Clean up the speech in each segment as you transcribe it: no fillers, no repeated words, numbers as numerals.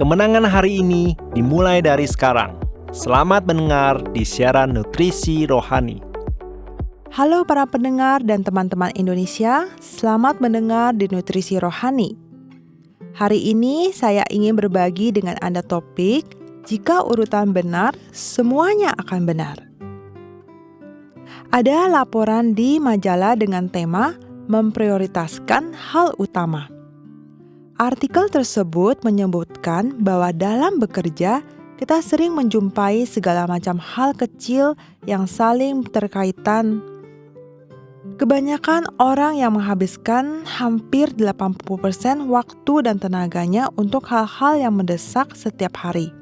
Kemenangan hari ini dimulai dari sekarang. Selamat mendengar di siaran Nutrisi Rohani. Halo para pendengar dan teman-teman Indonesia, selamat mendengar di Nutrisi Rohani. Hari ini saya ingin berbagi dengan Anda topik, jika urutan benar, semuanya akan benar. Ada laporan di majalah dengan tema memprioritaskan hal utama. Artikel tersebut menyebutkan bahwa dalam bekerja, kita sering menjumpai segala macam hal kecil yang saling terkaitan. Kebanyakan orang yang menghabiskan hampir 80% waktu dan tenaganya untuk hal-hal yang mendesak setiap hari.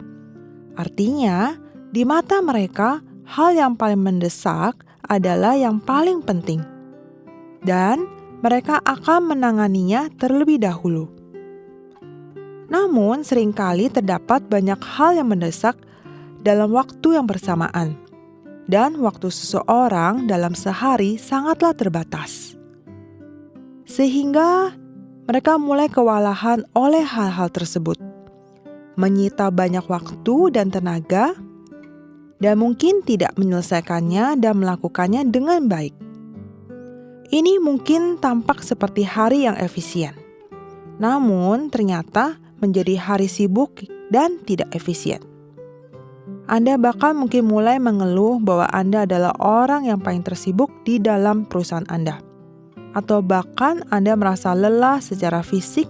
Artinya, di mata mereka, hal yang paling mendesak adalah yang paling penting. Dan mereka akan menanganinya terlebih dahulu. Namun, seringkali terdapat banyak hal yang mendesak dalam waktu yang bersamaan. Dan waktu seseorang dalam sehari sangatlah terbatas. Sehingga mereka mulai kewalahan oleh hal-hal tersebut. Menyita banyak waktu dan tenaga, dan mungkin tidak menyelesaikannya dan melakukannya dengan baik. Ini mungkin tampak seperti hari yang efisien. Namun, ternyata menjadi hari sibuk dan tidak efisien. Anda bahkan mungkin mulai mengeluh bahwa Anda adalah orang yang paling tersibuk di dalam perusahaan Anda. Atau bahkan Anda merasa lelah secara fisik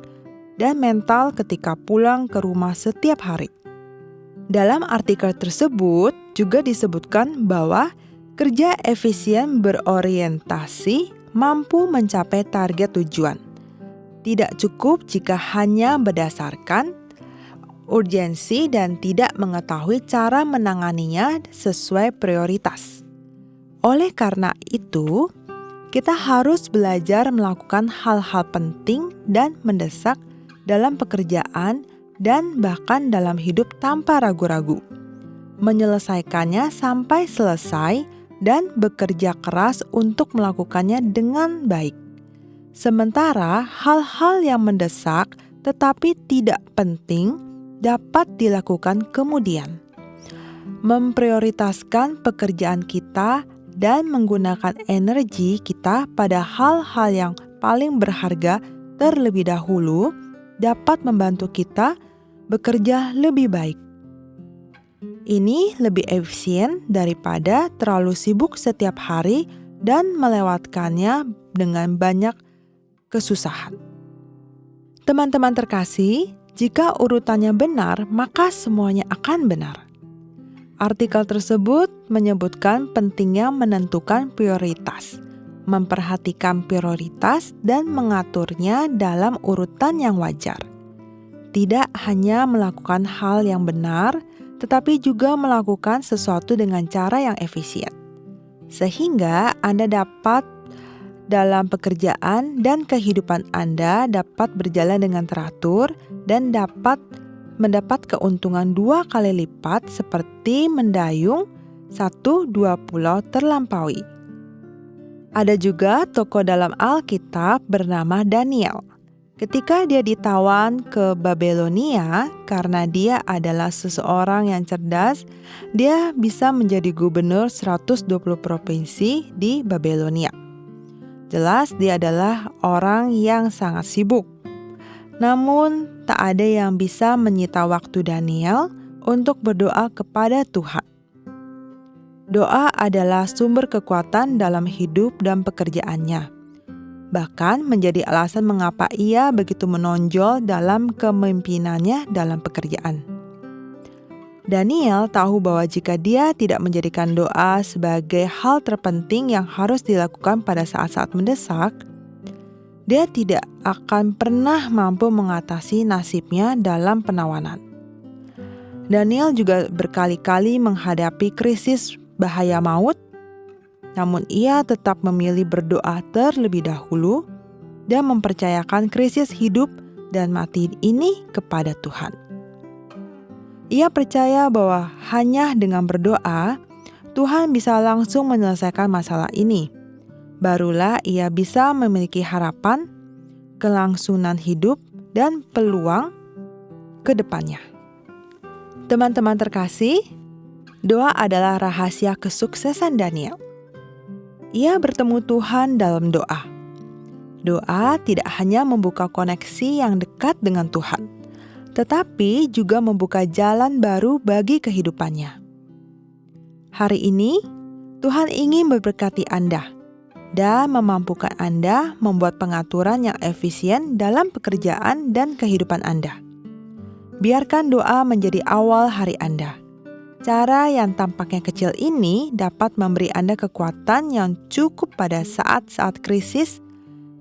dan mental ketika pulang ke rumah setiap hari. Dalam artikel tersebut juga disebutkan bahwa kerja efisien berorientasi mampu mencapai target tujuan. Tidak cukup jika hanya berdasarkan urgensi dan tidak mengetahui cara menanganinya sesuai prioritas. Oleh karena itu, kita harus belajar melakukan hal-hal penting dan mendesak dalam pekerjaan dan bahkan dalam hidup tanpa ragu-ragu. Menyelesaikannya sampai selesai dan bekerja keras untuk melakukannya dengan baik. Sementara hal-hal yang mendesak tetapi tidak penting dapat dilakukan kemudian. Memprioritaskan pekerjaan kita dan menggunakan energi kita pada hal-hal yang paling berharga terlebih dahulu dapat membantu kita bekerja lebih baik. Ini lebih efisien daripada terlalu sibuk setiap hari dan melewatkannya dengan banyak kesusahan. Teman-teman terkasih, jika urutannya benar, maka semuanya akan benar. Artikel tersebut menyebutkan pentingnya menentukan prioritas, memperhatikan prioritas dan mengaturnya dalam urutan yang wajar. Tidak hanya melakukan hal yang benar, tetapi juga melakukan sesuatu dengan cara yang efisien. Sehingga Anda dapat dalam pekerjaan dan kehidupan Anda dapat berjalan dengan teratur dan dapat mendapat keuntungan 2 kali lipat seperti mendayung 1-2 pulau terlampaui. Ada juga tokoh dalam Alkitab bernama Daniel. Ketika dia ditawan ke Babelonia karena dia adalah seseorang yang cerdas, dia bisa menjadi gubernur 120 provinsi di Babelonia. Jelas dia adalah orang yang sangat sibuk. Namun tak ada yang bisa menyita waktu Daniel untuk berdoa kepada Tuhan. Doa adalah sumber kekuatan dalam hidup dan pekerjaannya. Bahkan menjadi alasan mengapa ia begitu menonjol dalam kepemimpinannya dalam pekerjaan. Daniel tahu bahwa jika dia tidak menjadikan doa sebagai hal terpenting yang harus dilakukan pada saat-saat mendesak, dia tidak akan pernah mampu mengatasi nasibnya dalam penawanan. Daniel juga berkali-kali menghadapi krisis bahaya maut, namun ia tetap memilih berdoa terlebih dahulu dan mempercayakan krisis hidup dan mati ini kepada Tuhan. Ia percaya bahwa hanya dengan berdoa, Tuhan bisa langsung menyelesaikan masalah ini. Barulah ia bisa memiliki harapan, kelangsungan hidup, dan peluang ke depannya. Teman-teman terkasih, doa adalah rahasia kesuksesan Daniel. Ia bertemu Tuhan dalam doa. Doa tidak hanya membuka koneksi yang dekat dengan Tuhan, tetapi juga membuka jalan baru bagi kehidupannya. Hari ini, Tuhan ingin memberkati Anda dan memampukan Anda membuat pengaturan yang efisien dalam pekerjaan dan kehidupan Anda. Biarkan doa menjadi awal hari Anda. Cara yang tampaknya kecil ini dapat memberi Anda kekuatan yang cukup pada saat-saat krisis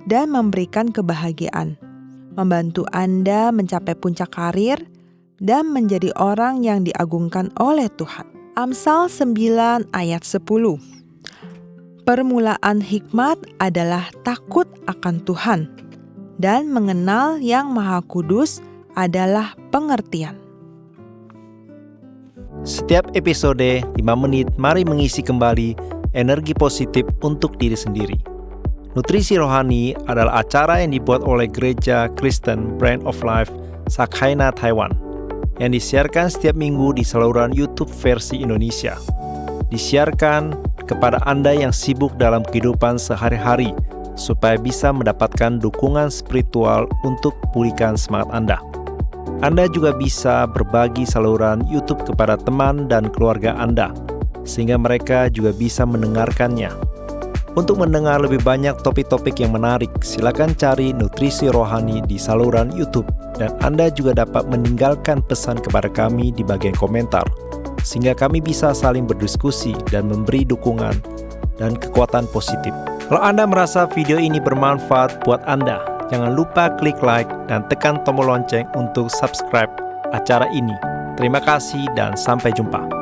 dan memberikan kebahagiaan, membantu Anda mencapai puncak karir dan menjadi orang yang diagungkan oleh Tuhan. Amsal 9 ayat 10. Permulaan hikmat adalah takut akan Tuhan, dan mengenal Yang Maha Kudus adalah pengertian. Setiap episode 5 menit, mari mengisi kembali energi positif untuk diri sendiri. Nutrisi Rohani adalah acara yang dibuat oleh Gereja Kristen Brand of Life Sakhaina Taiwan, yang disiarkan setiap minggu di saluran YouTube versi Indonesia. Disiarkan kepada Anda yang sibuk dalam kehidupan sehari-hari, supaya bisa mendapatkan dukungan spiritual untuk pulihkan semangat Anda. Anda juga bisa berbagi saluran YouTube kepada teman dan keluarga Anda, sehingga mereka juga bisa mendengarkannya. Untuk mendengar lebih banyak topik-topik yang menarik, silakan cari Nutrisi Rohani di saluran YouTube, dan Anda juga dapat meninggalkan pesan kepada kami di bagian komentar, sehingga kami bisa saling berdiskusi dan memberi dukungan dan kekuatan positif. Kalau Anda merasa video ini bermanfaat buat Anda, jangan lupa klik like dan tekan tombol lonceng untuk subscribe acara ini. Terima kasih dan sampai jumpa.